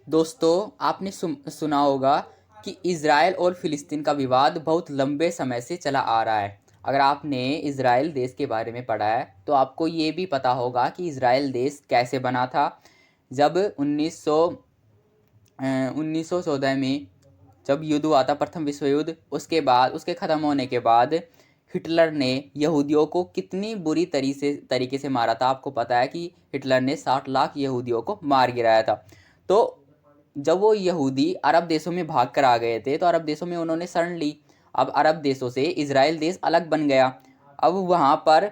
दोस्तों, आपने सुना होगा कि इज़राइल और फ़िलिस्तीन का विवाद बहुत लंबे समय से चला आ रहा है। अगर आपने इज़राइल देश के बारे में पढ़ा है तो आपको ये भी पता होगा कि इज़राइल देश कैसे बना था। जब 1914 में जब युद्ध हुआ था, प्रथम विश्व युद्ध, उसके बाद उसके ख़त्म होने के बाद हिटलर ने यहूदियों को कितनी बुरी तरीके से मारा था। आपको पता है कि हिटलर ने 60 लाख यहूदियों को मार गिराया था। तो जब वो यहूदी अरब देशों में भाग कर आ गए थे तो अरब देशों में उन्होंने शरण ली। अब अरब देशों से इज़राइल देश अलग बन गया। अब वहाँ पर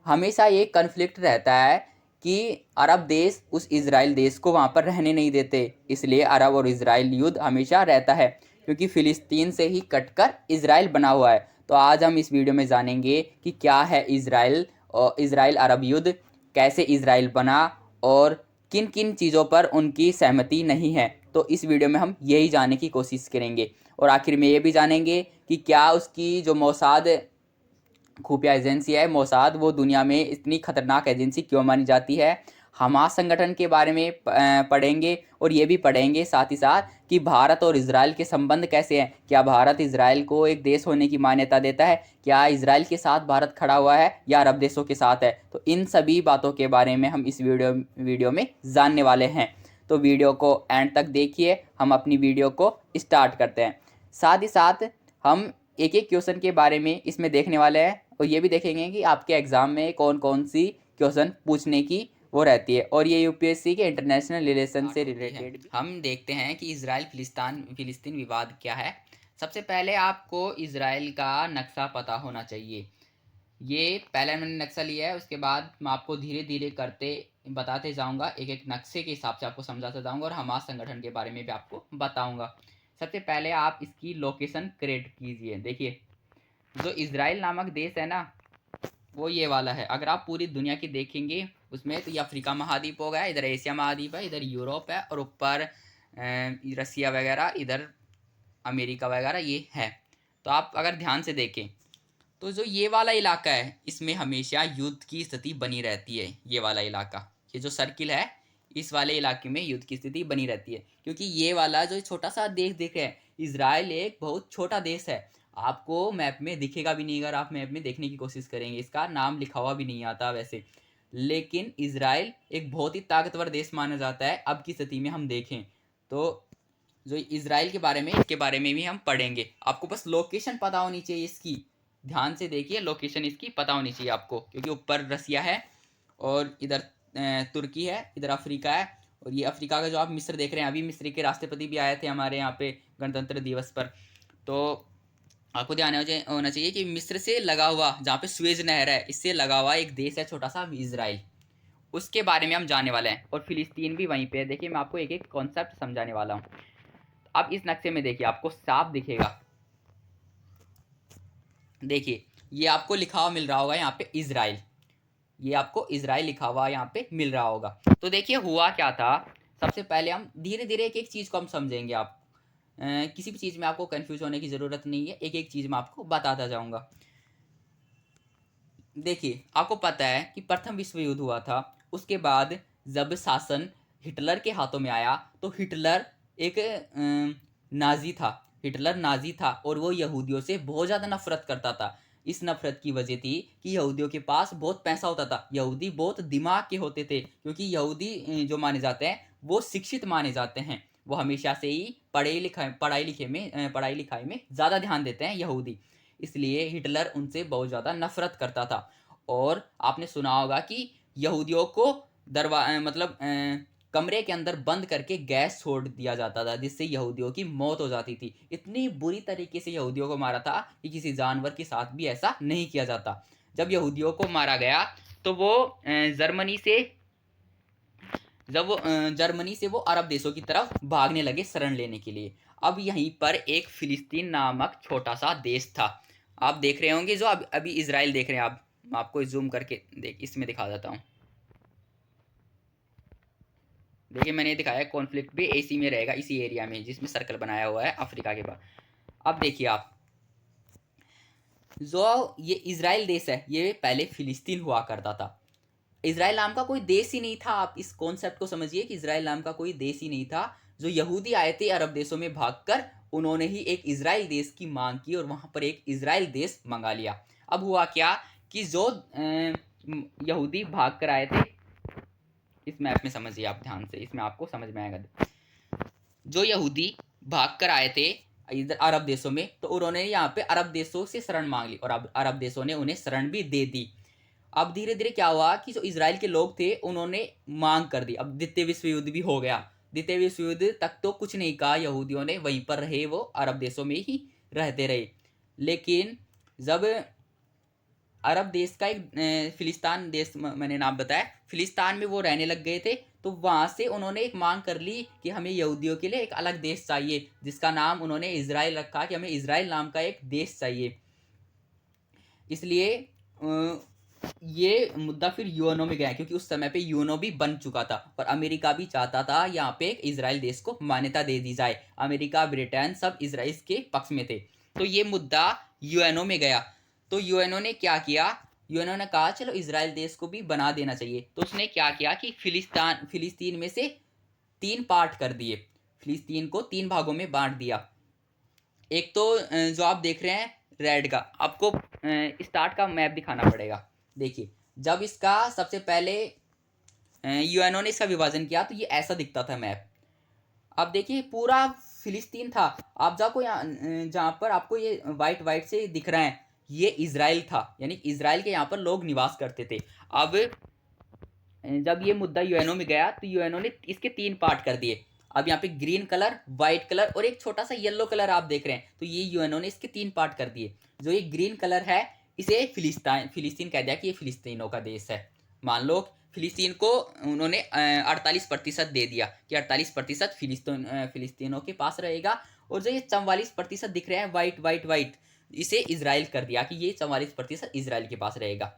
हमेशा ये कन्फ्लिक्ट रहता है कि अरब देश उस इज़राइल देश को वहाँ पर रहने नहीं देते, इसलिए अरब और इज़राइल युद्ध हमेशा रहता है, क्योंकि फ़िलिस्तीन से ही कटकर इज़राइल बना हुआ है। तो आज हम इस वीडियो में जानेंगे कि क्या है इज़राइल और इज़राइल अरब युद्ध, कैसे इज़राइल बना और किन किन चीज़ों पर उनकी सहमति नहीं है। तो इस वीडियो में हम यही जानने की कोशिश करेंगे और आखिर में ये भी जानेंगे कि क्या उसकी जो मोसाद खुफिया एजेंसी है मोसाद, वो दुनिया में इतनी खतरनाक एजेंसी क्यों मानी जाती है। हमास संगठन के बारे में पढ़ेंगे और ये भी पढ़ेंगे साथ ही साथ कि भारत और इजराइल के संबंध कैसे हैं। क्या भारत इजराइल को एक देश होने की मान्यता देता है, क्या इजराइल के साथ भारत खड़ा हुआ है या अरब देशों के साथ है। तो इन सभी बातों के बारे में हम इस वीडियो में जानने वाले हैं। तो वीडियो को एंड तक देखिए। हम अपनी वीडियो को स्टार्ट करते हैं। साथ ही साथ हम एक एक क्वेश्चन के बारे में इसमें देखने वाले हैं और ये भी देखेंगे कि आपके एग्ज़ाम में कौन कौन सी क्वेश्चन पूछने की वो रहती है और ये यूपीएससी के इंटरनेशनल रिलेशन से रिलेटेड भी। हम देखते हैं कि इजराइल फिलिस्तीन विवाद क्या है। सबसे पहले आपको इजराइल का नक्शा पता होना चाहिए। ये पहले मैंने नक्शा लिया है, उसके बाद मैं आपको धीरे धीरे करते बताते जाऊंगा, एक एक नक्शे के हिसाब से आपको समझाता जाऊंगा और हमास संगठन के बारे में भी आपको बताऊंगा। सबसे पहले आप इसकी लोकेशन क्रिएट कीजिए। देखिए, जो इजराइल नामक देश है ना, वो ये वाला है। अगर आप पूरी दुनिया की देखेंगे उसमें, तो ये अफ्रीका महाद्वीप हो गया, इधर एशिया महाद्वीप है, इधर यूरोप है और ऊपर रसिया वगैरह, इधर अमेरिका वगैरह ये है। तो आप अगर ध्यान से देखें तो जो ये वाला इलाका है इसमें हमेशा युद्ध की स्थिति बनी रहती है। ये वाला इलाका, ये जो सर्किल है, इस वाले इलाके में युद्ध की स्थिति बनी रहती है, क्योंकि ये वाला जो छोटा सा देश दिख रहा है, इजराइल एक बहुत छोटा देश है। आपको मैप में दिखेगा भी नहीं, अगर आप मैप में देखने की कोशिश करेंगे, इसका नाम लिखा हुआ भी नहीं आता वैसे। लेकिन इजराइल एक बहुत ही ताकतवर देश माना जाता है। अब की स्थिति में हम देखें तो जो इजराइल के बारे में, इसके बारे में भी हम पढ़ेंगे। आपको बस लोकेशन पता होनी चाहिए इसकी। ध्यान से देखिए, लोकेशन इसकी पता होनी चाहिए आपको, क्योंकि ऊपर रसिया है और इधर तुर्की है, इधर अफ्रीका है। और ये अफ्रीका का जो आप मिस्र देख रहे हैं, अभी मिस्र के राष्ट्रपति भी आए थे हमारे यहाँ पे गणतंत्र दिवस पर। तो आपको ध्यान होना चाहिए कि मिस्र से लगा हुआ, जहाँ पे स्वेज नहर है, इससे लगा हुआ एक देश है छोटा सा, इजराइल। उसके बारे में हम जानने वाले हैं और फिलिस्तीन भी वहीं पे है। देखिए, मैं आपको एक एक कॉन्सेप्ट समझाने वाला हूँ। अब इस नक्शे में देखिए, आपको साफ दिखेगा। देखिए, ये आपको लिखा हुआ मिल रहा होगा यहाँ पे इजराइल, ये आपको इजराइल लिखा हुआ यहाँ पे मिल रहा होगा। तो देखिए हुआ क्या था। सबसे पहले हम धीरे धीरे एक एक चीज़ को हम समझेंगे। आप किसी भी चीज़ में आपको कंफ्यूज होने की ज़रूरत नहीं है, एक एक चीज़ मैं आपको बताता जाऊँगा। देखिए, आपको पता है कि प्रथम विश्व युद्ध हुआ था, उसके बाद जब शासन हिटलर के हाथों में आया तो हिटलर एक नाजी था। हिटलर नाजी था और वो यहूदियों से बहुत ज़्यादा नफरत करता था। इस नफरत की वजह थी कि यहूदियों के पास बहुत पैसा होता था, यहूदी बहुत दिमाग के होते थे, क्योंकि यहूदी जो माने जाते हैं वो शिक्षित माने जाते हैं। वो हमेशा से ही पढ़ाई लिखाई में ज़्यादा ध्यान देते हैं यहूदी, इसलिए हिटलर उनसे बहुत ज़्यादा नफरत करता था। और आपने सुना होगा कि यहूदियों को कमरे के अंदर बंद करके गैस छोड़ दिया जाता था, जिससे यहूदियों की मौत हो जाती थी। इतनी बुरी तरीके से यहूदियों को मारा था कि किसी जानवर के साथ भी ऐसा नहीं किया जाता। जब यहूदियों को मारा गया तो वो जर्मनी से वो अरब देशों की तरफ भागने लगे शरण लेने के लिए। अब यहीं पर एक फिलिस्तीन नामक छोटा सा देश था। आप देख रहे होंगे, जो अभी इजराइल देख रहे हैं आप, मैं आपको जूम करके इसमें दिखा देता हूँ। देखिए, मैंने दिखाया कॉन्फ्लिक्ट भी इसी में रहेगा, इसी एरिया में जिसमें सर्कल बनाया हुआ है अफ्रीका के बाद। अब देखिए आप, जो ये इजराइल देश है ये पहले फिलिस्तीन हुआ करता था। इजराइल नाम का कोई देश ही नहीं था। आप इस कॉन्सेप्ट को समझिए कि इजराइल नाम का कोई देश ही नहीं था। जो यहूदी आए थे अरब देशों में भागकर, उन्होंने ही एक इजराइल देश की मांग की और वहाँ पर एक इजराइल देश मंगा लिया। अब हुआ क्या कि जो यहूदी भाग कर आए थे, इस मैप में समझिए आप ध्यान से, इसमें आपको समझ में आएगा। जो यहूदी भाग कर आए थे इधर अरब देशों में, तो उन्होंने यहाँ पे अरब देशों से शरण मांग ली और अब अरब देशों ने उन्हें शरण भी दे दी। अब धीरे धीरे क्या हुआ कि जो इजराइल के लोग थे उन्होंने मांग कर दी। अब द्वितीय विश्व युद्ध भी हो गया। द्वितीय विश्व युद्ध तक तो कुछ नहीं कहा यहूदियों ने, वहीं पर रहे, वो अरब देशों में ही रहते रहे। लेकिन जब अरब देश का एक फिलिस्तान देश मैंने नाम बताया, फिलिस्तान में वो रहने लग गए थे, तो वहाँ से उन्होंने एक मांग कर ली कि हमें यहूदियों के लिए एक अलग देश चाहिए, जिसका नाम उन्होंने इजराइल रखा कि हमें इजराइल नाम का एक देश चाहिए। इसलिए ये मुद्दा फिर यूएनओ में गया, क्योंकि उस समय पे यूएनओ भी बन चुका था और अमेरिका भी चाहता था यहाँ पे एक इजराइल देश को मान्यता दे दी जाए। अमेरिका, ब्रिटेन सब इजराइल के पक्ष में थे, तो ये मुद्दा यूएनओ में गया। तो यूएनओ ने क्या किया, यूएनओ ने कहा चलो इजराइल देश को भी बना देना चाहिए। तो उसने क्या किया कि फिलिस्तीन में से 3 पार्ट कर दिए, फिलिस्तीन को 3 भागों में बांट दिया। एक तो जो आप देख रहे हैं रेड का, आपको स्टार्ट का मैप दिखाना पड़ेगा। देखिए, जब इसका सबसे पहले यूएनओ ने इसका विभाजन किया तो ये ऐसा दिखता था मैप। अब देखिए पूरा फिलिस्तीन था। आप जाको यहाँ जहाँ पर आपको ये वाइट वाइट से दिख रहा है, ये इजराइल था, यानी इजराइल के यहाँ पर लोग निवास करते थे। अब जब ये मुद्दा यूएनओ में गया तो यूएनओ ने इसके 3 पार्ट कर दिए। अब यहाँ पे ग्रीन कलर, व्हाइट कलर और एक छोटा सा येलो कलर आप देख रहे हैं, तो ये यूएनओ ने इसके 3 पार्ट कर दिए। जो ये ग्रीन कलर है इसे फिलिस्तीन कह दिया कि ये फिलिस्तीनों का देश है। मान लो फिलिस्तीन को उन्होंने 48% दे दिया कि 48% फिलिस्तीनों के पास रहेगा, और जो ये 44% दिख रहे हैं वाइट वाइट वाइट, इसे इजराइल कर दिया कि ये 44% इजराइल के पास रहेगा।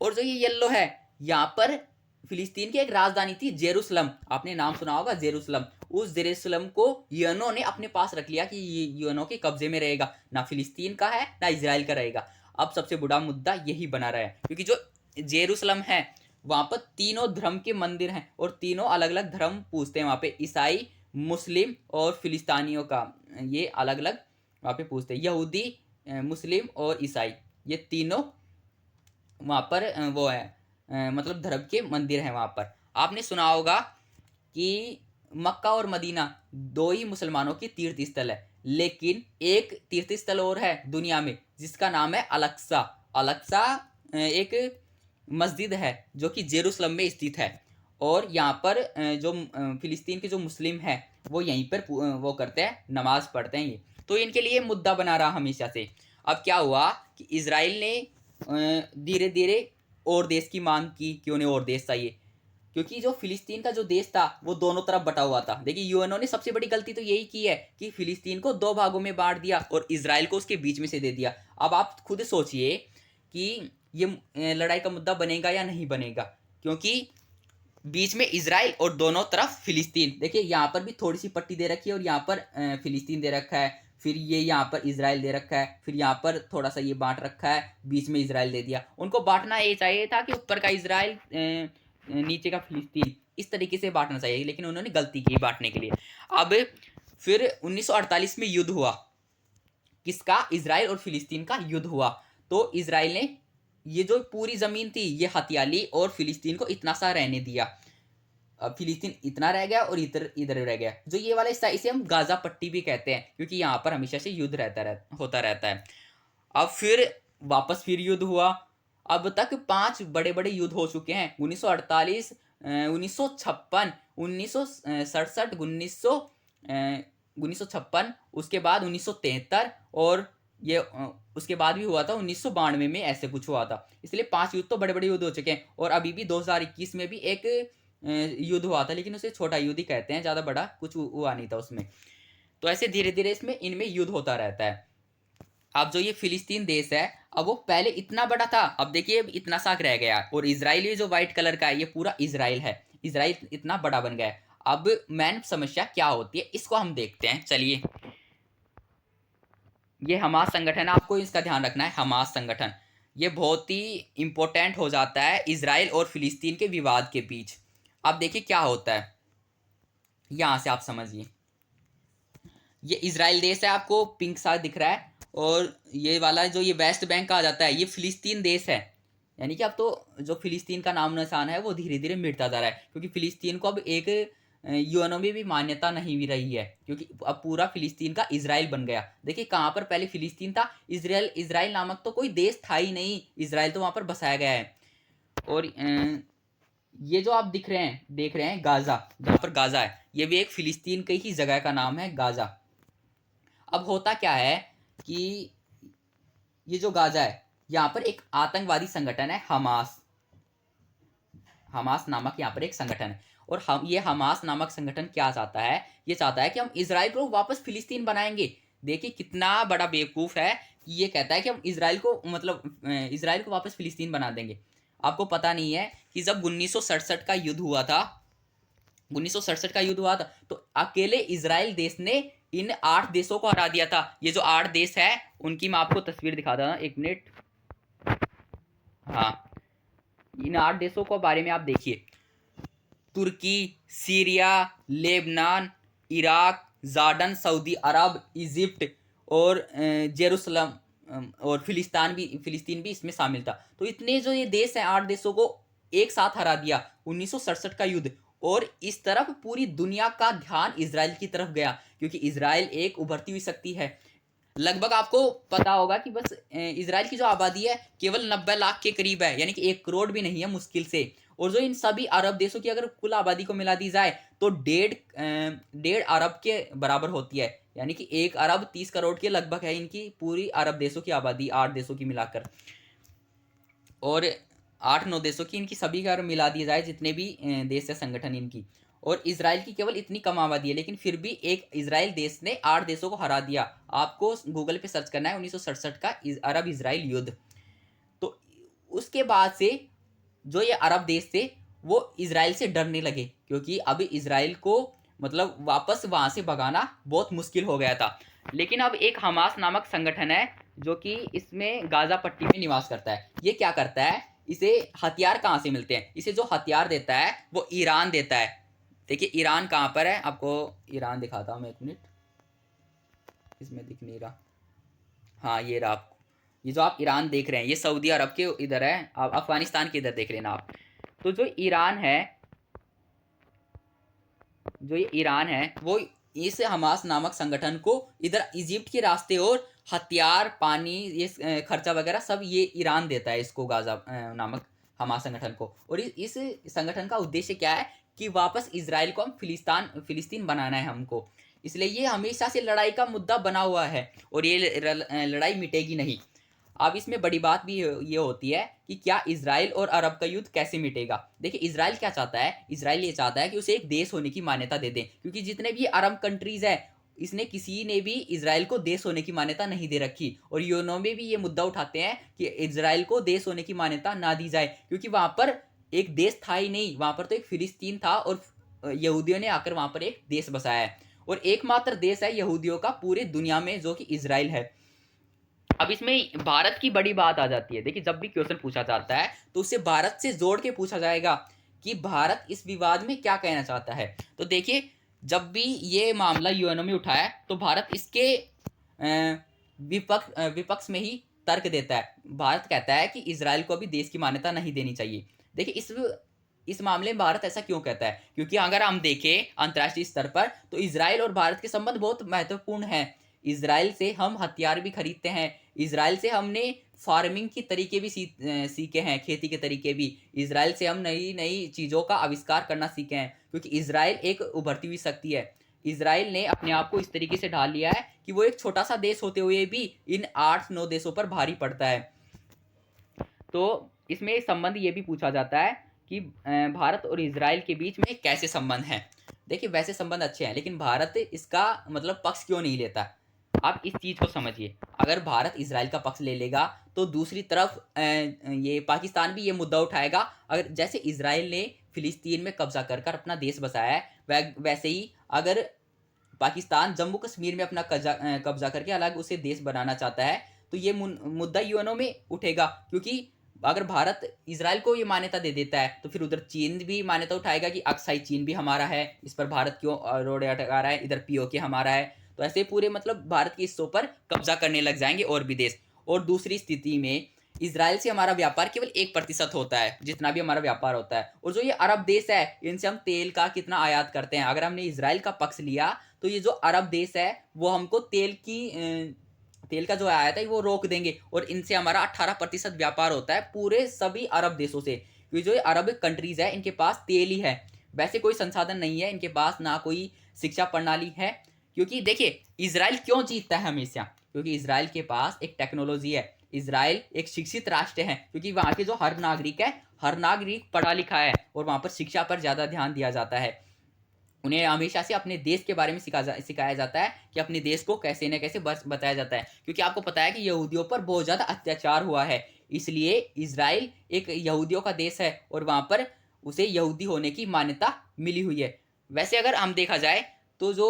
और जो ये येलो है, यहाँ पर फिलिस्तीन की एक राजधानी थी जेरूसलम, आपने नाम सुना होगा जेरूसलम। उस जेरूसलम को यूएनओ ने अपने पास रख लिया कि ये यूएनओ के कब्जे में रहेगा, ना फिलिस्तीन का है ना इजराइल का रहेगा। अब सबसे बड़ा मुद्दा यही बना रहा है, क्योंकि जो जेरूसलम है वहां पर तीनों धर्म के मंदिर हैं और तीनों अलग अलग धर्म पूजते हैं वहां पे, ईसाई, मुस्लिम और फिलिस्तानियों का ये अलग अलग वहां पे पूजते हैं। यहूदी, मुस्लिम और ईसाई, ये तीनों वहां पर वो है, मतलब धर्म के मंदिर हैं वहां पर। आपने सुना होगा कि मक्का और मदीना 2 ही मुसलमानों की तीर्थ स्थल है, लेकिन एक तीर्थ स्थल और है दुनिया में जिसका नाम है अलक्सा। अलक्सा एक मस्जिद है जो कि जेरूसलम में स्थित है, और यहाँ पर जो फिलिस्तीन के जो मुस्लिम हैं वो यहीं पर वो करते हैं, नमाज पढ़ते हैं ये। तो इनके लिए मुद्दा बना रहा हमेशा से। अब क्या हुआ कि इजराइल ने धीरे धीरे और देश की मांग की कि उन्हें और देश चाहिए, क्योंकि जो फिलिस्तीन का जो देश था वो दोनों तरफ बटा हुआ था। देखिए यूएनओ ने सबसे बड़ी गलती तो यही की है कि फिलिस्तीन को 2 भागों में बांट दिया और इजराइल को उसके बीच में से दे दिया। अब आप खुद सोचिए कि ये लड़ाई का मुद्दा बनेगा या नहीं बनेगा, क्योंकि बीच में इजराइल और दोनों तरफ फिलिस्तीन। देखिए यहाँ पर भी थोड़ी सी पट्टी दे रखी है और यहाँ पर फिलिस्तीन दे रखा है, फिर ये यहाँ पर इजराइल दे रखा है, फिर यहाँ पर थोड़ा सा ये बांट रखा है, बीच में इजराइल दे दिया। उनको बांटना ये चाहिए था कि ऊपर का इजराइल, नीचे का फिलिस्तीन, इस तरीके से बांटना चाहिए, लेकिन उन्होंने गलती की बांटने के लिए। अब फिर 1948 में युद्ध हुआ, किसका, इजराइल और फिलिस्तीन का युद्ध हुआ। तो इजराइल ने ये जो पूरी जमीन थी ये हथिया ली और फिलिस्तीन को इतना सा रहने दिया। अब फिलिस्तीन इतना रह गया और इधर इधर रह गया। जो ये वाला हिस्सा, इसे हम गाजा पट्टी भी कहते हैं, क्योंकि यहाँ पर हमेशा से युद्ध होता रहता है। अब फिर वापस फिर युद्ध हुआ। अब तक 5 बड़े बड़े युद्ध हो चुके हैं, 1948, 1956, 1967, 1956, उसके बाद 1973, और ये उसके बाद भी हुआ था 1992 में, ऐसे कुछ हुआ था। इसलिए 5 युद्ध तो बड़े बड़े युद्ध हो चुके हैं। और अभी भी 2021 में भी एक युद्ध हुआ था, लेकिन उसे छोटा युद्ध ही कहते हैं, ज़्यादा बड़ा कुछ हुआ नहीं था उसमें। तो ऐसे धीरे धीरे इनमें युद्ध होता रहता है। अब जो ये फिलिस्तीन देश है, अब वो पहले इतना बड़ा था, अब देखिए इतना सा रह गया। और इजराइल जो व्हाइट कलर का है ये पूरा इजराइल है, इजराइल इतना बड़ा बन गया है। अब मेन समस्या क्या होती है इसको हम देखते हैं, चलिए। ये हमास संगठन, आपको इसका ध्यान रखना है, हमास संगठन ये बहुत ही इंपॉर्टेंट हो जाता है इजराइल और फिलिस्तीन के विवाद के बीच। अब देखिए क्या होता है, यहाँ से आप समझिए। ये इजराइल देश है, आपको पिंक सा दिख रहा है, और ये वाला जो ये वेस्ट बैंक कहा जाता है ये फिलिस्तीन देश है। यानी कि अब तो जो फिलिस्तीन का नाम निशान है वो धीरे धीरे मिटता जा रहा है, क्योंकि फिलिस्तीन को अब एक यूएनओ में भी मान्यता नहीं भी रही है, क्योंकि अब पूरा फिलिस्तीन का इजराइल बन गया। देखिए कहाँ पर पहले फिलिस्तीन था, इजराइल इजराइल नामक तो कोई देश था ही नहीं, इजराइल तो वहाँ पर बसाया गया है। और ये जो आप देख रहे हैं गाजा, जहाँ पर गाजा है, ये भी एक फिलिस्तीन की ही जगह का नाम है, गाजा। अब होता क्या है कि ये जो गाजा है यहाँ पर एक आतंकवादी संगठन है, हमास। हमास नामक यहाँ पर एक संगठन है, और हम ये हमास नामक संगठन क्या चाहता है, ये चाहता है कि हम इजराइल को वापस फिलिस्तीन बनाएंगे। देखिए कितना बड़ा बेवकूफ है कि ये कहता है कि हम इजराइल को इजराइल को वापस फिलिस्तीन बना देंगे। आपको पता नहीं है कि जब 1967 का युद्ध हुआ था, 1967 का युद्ध हुआ था, तो अकेले इजराइल देश ने इन 8 देशों को हरा दिया था। ये जो 8 देश है उनकी मैं आपको तस्वीर दिखा दूँ, एक मिनट। हाँ, इन 8 देशों के बारे में आप देखिए, Turkey, Syria, Lebanon, Iraq, Jordan, Saudi Arab, Egypt और जेरूसलम और फिलिस्तीन भी इसमें शामिल था। तो इतने जो ये देश हैं, 8 देशों को एक साथ हरा दिया 1967 का युद्ध। और इस तरफ पूरी दुनिया का ध्यान इजराइल की तरफ गया, क्योंकि इजराइल एक उभरती हुई शक्ति है। लगभग आपको पता होगा कि बस इजराइल की जो आबादी है केवल 90 लाख के करीब है, यानी कि 1 करोड़ भी नहीं है मुश्किल से। और जो इन सभी अरब देशों की अगर कुल आबादी को मिला दी जाए तो 1.5 अरब के बराबर होती है, यानी कि 1 अरब 30 करोड़ के लगभग है इनकी पूरी अरब देशों की आबादी, 8 देशों की मिलाकर। और 8-9 देशों की इनकी सभी का अगर मिला दी जाए, जितने भी देश है संगठन इनकी, और इजराइल की केवल इतनी कम आबादी है, लेकिन फिर भी एक इजराइल देश ने 8 देशों को हरा दिया। आपको गूगल पे सर्च करना है 1967 का अरब इजराइल युद्ध। तो उसके बाद से जो ये अरब देश थे वो इजराइल से डरने लगे, क्योंकि अभी इजराइल को मतलब वापस वहां से भगाना बहुत मुश्किल हो गया था। लेकिन अब एक हमास नामक संगठन है जो कि इसमें गाजा पट्टी में निवास करता है। ये क्या करता है, इसे हथियार कहाँ से मिलते हैं, इसे जो हथियार देता है वो ईरान देता है। देखिए ईरान कहाँ पर है, आपको ईरान दिखाता हूँ मैं, 1 मिनट, इसमें दिख नहीं रहा। हाँ ये रहा, आपको ये जो आप ईरान देख रहे हैं ये सऊदी अरब के इधर है, आप अफगानिस्तान के इधर देख लेना आप। तो जो ईरान है वो इस हमास नामक संगठन को इधर इजिप्ट के रास्ते और हथियार, पानी, ये खर्चा वगैरह सब ये ईरान देता है इसको, गाजा नामक हमास संगठन को। और इस संगठन का उद्देश्य क्या है कि वापस इजराइल को हम फिलिस्तीन बनाना है हमको। इसलिए ये हमेशा से लड़ाई का मुद्दा बना हुआ है और ये लड़ाई मिटेगी नहीं। अब इसमें बड़ी बात भी ये होती है कि क्या इजराइल और अरब का युद्ध कैसे मिटेगा। देखिए इजराइल क्या चाहता है, इजराइल ये चाहता है कि उसे एक देश होने की मान्यता दे दें, क्योंकि जितने भी अरब कंट्रीज है इसने किसी ने भी इजराइल को देश होने की मान्यता नहीं दे रखी। और यूएनओ में भी ये मुद्दा उठाते हैं कि इजराइल को देश होने की मान्यता ना दी जाए, क्योंकि वहां पर एक देश था ही नहीं, वहां पर तो एक फिलिस्तीन था और यहूदियों ने आकर वहां पर एक देश बसाया है। और एकमात्र देश है यहूदियों का पूरे दुनिया में जो कि इजराइल है। अब इसमें भारत की बड़ी बात आ जाती है। देखिए जब भी क्वेश्चन पूछा जाता है तो उसे भारत से जोड़ के पूछा जाएगा कि भारत इस विवाद में क्या कहना चाहता है। तो देखिए जब भी ये मामला यूएनओ में उठाया तो भारत इसके विपक्ष में ही तर्क देता है। भारत कहता है कि इजराइल को अभी देश की मान्यता नहीं देनी चाहिए। देखिए इस मामले में भारत ऐसा क्यों कहता है, क्योंकि अगर हम देखें अंतर्राष्ट्रीय स्तर पर तो इजराइल और भारत के संबंध बहुत महत्वपूर्ण हैं। इजराइल से हम हथियार भी खरीदते हैं, इजराइल से हमने फार्मिंग के तरीके भी सीखे हैं, खेती के तरीके भी। इजराइल से हम नई नई चीज़ों का आविष्कार करना सीखे हैं, क्योंकि इजराइल एक उभरती हुई शक्ति है। इजराइल ने अपने आप को इस तरीके से ढाल लिया है कि वो एक छोटा सा देश होते हुए भी इन 8-9 देशों पर भारी पड़ता है। तो इसमें संबंध ये भी पूछा जाता है कि भारत और इजराइल के बीच में कैसे संबंध हैं। देखिए वैसे संबंध अच्छे हैं, लेकिन भारत इसका मतलब पक्ष क्यों नहीं लेता। आप इस चीज़ को समझिए, अगर भारत इजराइल का पक्ष ले लेगा तो दूसरी तरफ ये पाकिस्तान भी ये मुद्दा उठाएगा। अगर जैसे इजराइल ने फिलिस्तीन में कब्जा कर कर अपना देश बसाया है, वैसे ही अगर पाकिस्तान जम्मू कश्मीर में अपना कब्जा करके अलग उसे देश बनाना चाहता है तो ये मुद्दा यूएनओ में उठेगा। क्योंकि अगर भारत इजराइल को ये मान्यता दे देता है तो फिर उधर चीन भी मान्यता उठाएगा कि अक्साई चीन भी हमारा है, इस पर भारत क्यों रोड़े अटका रहा है, इधर पीओके हमारा है। तो ऐसे पूरे मतलब भारत के हिस्सों पर कब्जा करने लग जाएंगे और भी देश। और दूसरी स्थिति में इसराइल से हमारा व्यापार केवल 1% होता है, जितना भी हमारा व्यापार होता है। और जो ये अरब देश है, इनसे हम तेल का कितना आयात करते हैं। अगर हमने इसराइल का पक्ष लिया तो ये जो अरब देश है वो हमको तेल का जो आयात है वो रोक देंगे, और इनसे हमारा 18% व्यापार होता है पूरे सभी अरब देशों से। क्योंकि जो अरब कंट्रीज है इनके पास तेल ही है, वैसे कोई संसाधन नहीं है इनके पास, ना कोई शिक्षा प्रणाली है। क्योंकि देखिए इसराइल क्यों जीतता है हमेशा, क्योंकि इसराइल के पास एक टेक्नोलॉजी है। इसराइल एक शिक्षित राष्ट्र है, क्योंकि वहाँ के जो हर नागरिक है, हर नागरिक पढ़ा लिखा है, और वहाँ पर शिक्षा पर ज़्यादा ध्यान दिया जाता है। उन्हें हमेशा से अपने देश के बारे में सिखाया जाता है कि अपने देश को कैसे न कैसे बताया जाता है। क्योंकि आपको पता है कि यहूदियों पर बहुत ज़्यादा अत्याचार हुआ है, इसलिए इसराइल एक यहूदियों का देश है और वहाँ पर उसे यहूदी होने की मान्यता मिली हुई है। वैसे अगर हम देखा जाए तो जो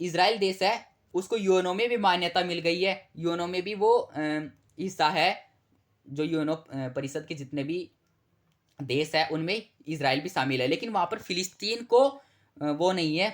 इसराइल देश है उसको यूएनओ में भी मान्यता मिल गई है। यूएनओ में भी वो हिस्सा है, जो यूएनओ परिषद के जितने भी देश है उनमें इसराइल भी शामिल है। लेकिन वहाँ पर फिलिस्तीन को वो नहीं है,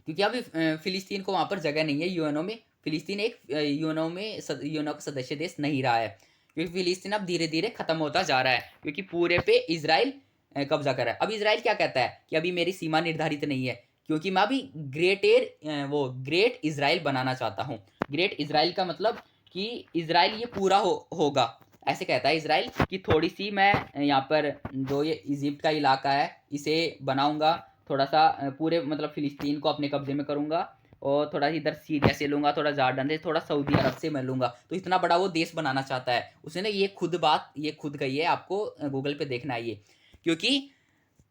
क्योंकि अभी फिलिस्तीन को वहाँ पर जगह नहीं है यूएनओ में। फिलिस्तीन एक यूएनओ का सदस्य देश नहीं रहा है, क्योंकि फिलिस्तीन अब धीरे धीरे खत्म होता जा रहा है, क्योंकि पूरे पे इसराइल कब्जा कर रहा है। अब इसराइल क्या कहता है कि अभी मेरी सीमा निर्धारित नहीं है, क्योंकि मैं अभी ग्रेट इसराइल बनाना चाहता हूँ। ग्रेट इसराइल का मतलब कि इसराइल ये पूरा होगा, ऐसे कहता है इसराइल कि थोड़ी सी मैं यहाँ पर जो ये इजिप्ट का इलाका है इसे बनाऊंगा, थोड़ा सा पूरे मतलब फिलिस्तीन को अपने कब्जे में करूंगा, और थोड़ा इधर सीरिया से लूंगा, थोड़ा जॉर्डन से, थोड़ा सऊदी अरब से मैं लूंगा। तो इतना बड़ा वो देश बनाना चाहता है। उसने ये खुद कही है, आपको गूगल पे देखना है ये। क्योंकि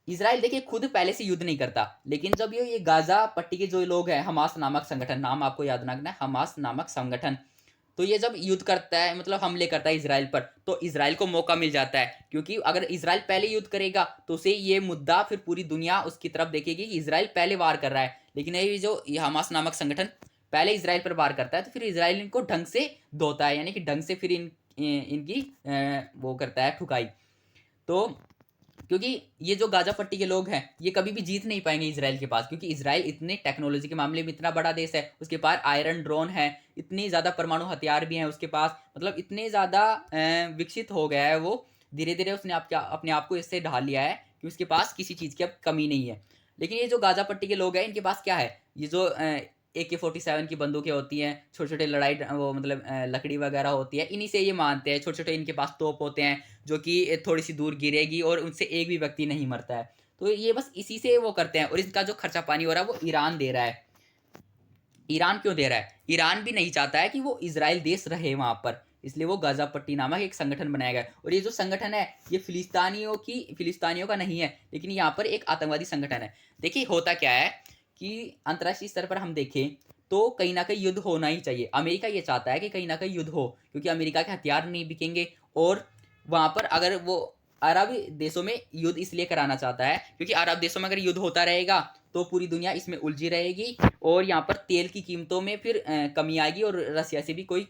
इसराइल देखिए खुद पहले से युद्ध नहीं करता, लेकिन जब ये गाजा पट्टी के जो लोग हैं, हमास नामक संगठन, नाम आपको याद रखना है, हमास नामक संगठन, तो ये जब युद्ध करता है मतलब हमले करता है इसराइल पर, तो इसराइल को मौका मिल जाता है। क्योंकि अगर इसराइल पहले युद्ध करेगा तो उसे ये मुद्दा फिर पूरी दुनिया उसकी तरफ देखेगी कि इसराइल पहले वार कर रहा है। लेकिन ये हमास नामक संगठन पहले इसराइल पर वार करता है, तो फिर इसराइल इनको ढंग से धोता है, यानी कि ढंग से फिर इनकी वो करता है ठुकाई। तो क्योंकि ये जो गाजा पट्टी के लोग हैं ये कभी भी जीत नहीं पाएंगे इसराइल के पास, क्योंकि इसराइल इतने टेक्नोलॉजी के मामले में इतना बड़ा देश है, उसके पास आयरन ड्रोन है, इतनी ज़्यादा परमाणु हथियार भी हैं उसके पास, मतलब इतने ज़्यादा विकसित हो गया है वो। धीरे धीरे उसने अपने आप को इससे ढाल लिया है कि उसके पास किसी चीज़ की अब कमी नहीं है। लेकिन ये जो गाजा पट्टी के लोग हैं इनके पास क्या है, ये जो AK-47 की बंदूकें होती हैं, छोटे छोटे लड़ाई वो मतलब लकड़ी वगैरह होती है, इन्हीं से ये मानते हैं। छोटे छोटे इनके पास तोप होते हैं जो कि थोड़ी सी दूर गिरेगी और उनसे एक भी व्यक्ति नहीं मरता है। तो ये बस इसी से वो करते हैं, और इसका जो खर्चा पानी हो रहा है वो ईरान दे रहा है। ईरान क्यों दे रहा है? ईरान भी नहीं चाहता है कि वो इसराइल देश रहे वहाँ पर, इसलिए वो गाजा पट्टी नामक एक संगठन बनाया गया। और ये जो संगठन है ये फिलिस्तीनियों का नहीं है, लेकिन यहाँ पर एक आतंकवादी संगठन है। देखिए होता क्या है कि अंतर्राष्ट्रीय स्तर पर हम देखें तो कहीं ना कहीं युद्ध होना ही चाहिए। अमेरिका ये चाहता है कि कहीं ना कहीं युद्ध हो, क्योंकि अमेरिका के हथियार नहीं बिकेंगे। और वहाँ पर अगर वो अरब देशों में युद्ध इसलिए कराना चाहता है क्योंकि अरब देशों में अगर युद्ध होता रहेगा तो पूरी दुनिया इसमें उलझी रहेगी, और यहाँ पर तेल की कीमतों में फिर कमी आएगी, और रशिया से भी कोई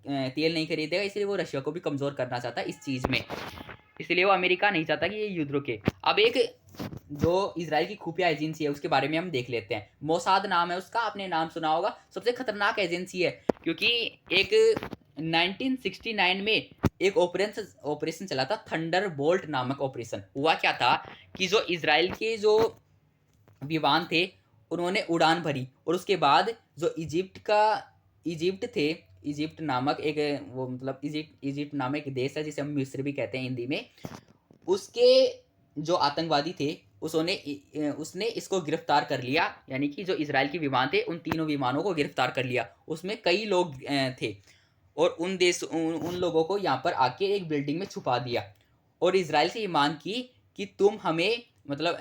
तेल नहीं खरीदेगा, इसलिए वो रशिया को भी कमज़ोर करना चाहता है इस चीज़ में। इसलिए वो अमेरिका नहीं चाहता कि ये युद्ध रुके। अब एक जो इसराइल की खुफिया एजेंसी है उसके बारे में हम देख लेते हैं। मोसाद नाम है उसका, आपने नाम सुना होगा, सबसे खतरनाक एजेंसी है। क्योंकि एक 1969 में एक ऑपरेशन चला था, थंडर बोल्ट नामक ऑपरेशन। हुआ क्या था कि जो इसराइल के जो विमान थे उन्होंने उड़ान भरी, और उसके बाद जो इजिप्ट नामक एक वो मतलब इजिप्ट नामक एक देश है जिसे हम मिस्र भी कहते हैं हिंदी में, उसके जो आतंकवादी थे उसने इसको गिरफ्तार कर लिया। यानी कि जो इसराइल के विमान थे उन तीनों विमानों को गिरफ्तार कर लिया। उसमें कई लोग थे, और उन लोगों को यहाँ पर आके एक बिल्डिंग में छुपा दिया, और इसराइल से ये मांग की कि तुम हमें मतलब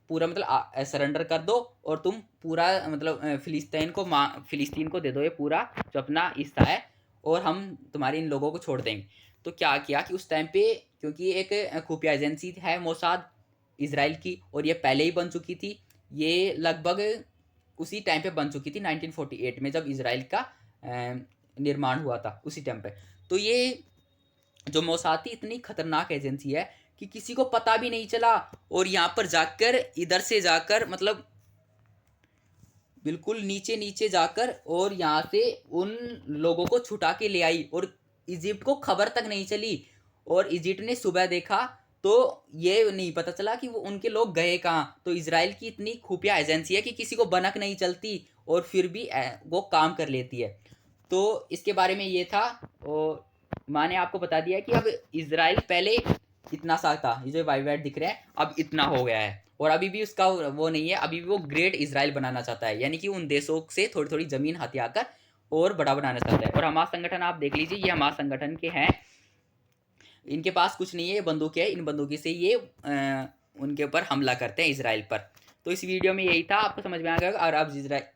पूरा मतलब सरेंडर कर दो, और तुम पूरा मतलब फिलिस्तीन को दे दो ये पूरा जो अपना हिस्सा है, और हम तुम्हारे इन लोगों को छोड़ देंगे। तो क्या किया कि उस टाइम पे, क्योंकि एक खुफिया एजेंसी है मोसाद इसराइल की, और ये पहले ही बन चुकी थी, ये लगभग उसी टाइम पे बन चुकी थी 1948 में जब इसराइल का निर्माण हुआ था उसी टाइम पे। तो ये जो मोसाद थी इतनी खतरनाक एजेंसी है कि किसी को पता भी नहीं चला, और यहाँ पर जाकर इधर से जाकर मतलब बिल्कुल नीचे नीचे जाकर और यहाँ से उन लोगों को छुटा के ले आई, और इजिप्ट को खबर तक नहीं चली। और इजिप्ट ने सुबह देखा तो ये नहीं पता चला कि वो उनके लोग गए कहाँ। तो इसराइल की इतनी खुफिया एजेंसी है कि किसी को भनक नहीं चलती और फिर भी वो काम कर लेती है। तो इसके बारे में ये था। और मैंने आपको बता दिया कि अब इसराइल पहले इतना सा था, ये जो वाइट वाइट दिख रहा है अब इतना हो गया है, और अभी भी उसका वो नहीं है, अभी भी वो ग्रेट इसराइल बनाना चाहता है, यानी कि उन देशों से थोड़ी थोड़ी जमीन हथिया कर और बड़ा बनाना चाहता है। और हमास संगठन आप देख लीजिए, ये हमास संगठन के हैं, इनके पास कुछ नहीं है, बंदूकें है, इन बंदूकी से ये उनके ऊपर हमला करते हैं इसराइल पर। तो इस वीडियो में यही था, आपको समझ में आ गया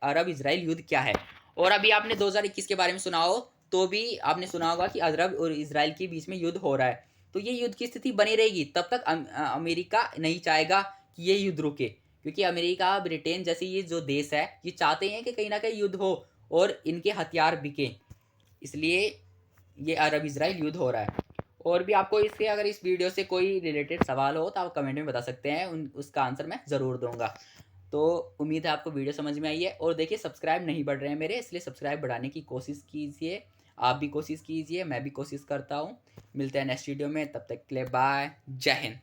अरब इसराइल युद्ध क्या है। और अभी आपने 2021 के बारे में सुना हो तो भी आपने सुना होगा कि अरब और इसराइल के बीच में युद्ध हो रहा है। तो ये युद्ध की स्थिति बनी रहेगी तब तक अमेरिका नहीं चाहेगा कि ये युद्ध रुके, क्योंकि अमेरिका ब्रिटेन जैसे ये जो देश है ये चाहते हैं कि कहीं ना कहीं युद्ध हो और इनके हथियार बिके, इसलिए ये अरब इसराइल युद्ध हो रहा है। और भी आपको इसके अगर इस वीडियो से कोई रिलेटेड सवाल हो तो आप कमेंट में बता सकते हैं, उसका आंसर मैं ज़रूर दूंगा। तो उम्मीद है आपको वीडियो समझ में आई है। और देखिए सब्सक्राइब नहीं बढ़ रहे हैं मेरे, इसलिए सब्सक्राइब बढ़ाने की कोशिश कीजिए, आप भी कोशिश कीजिए, मैं भी कोशिश करता हूँ। मिलते हैं नेक्स्ट वीडियो में, तब तक के लिए बाय, जय हिंद।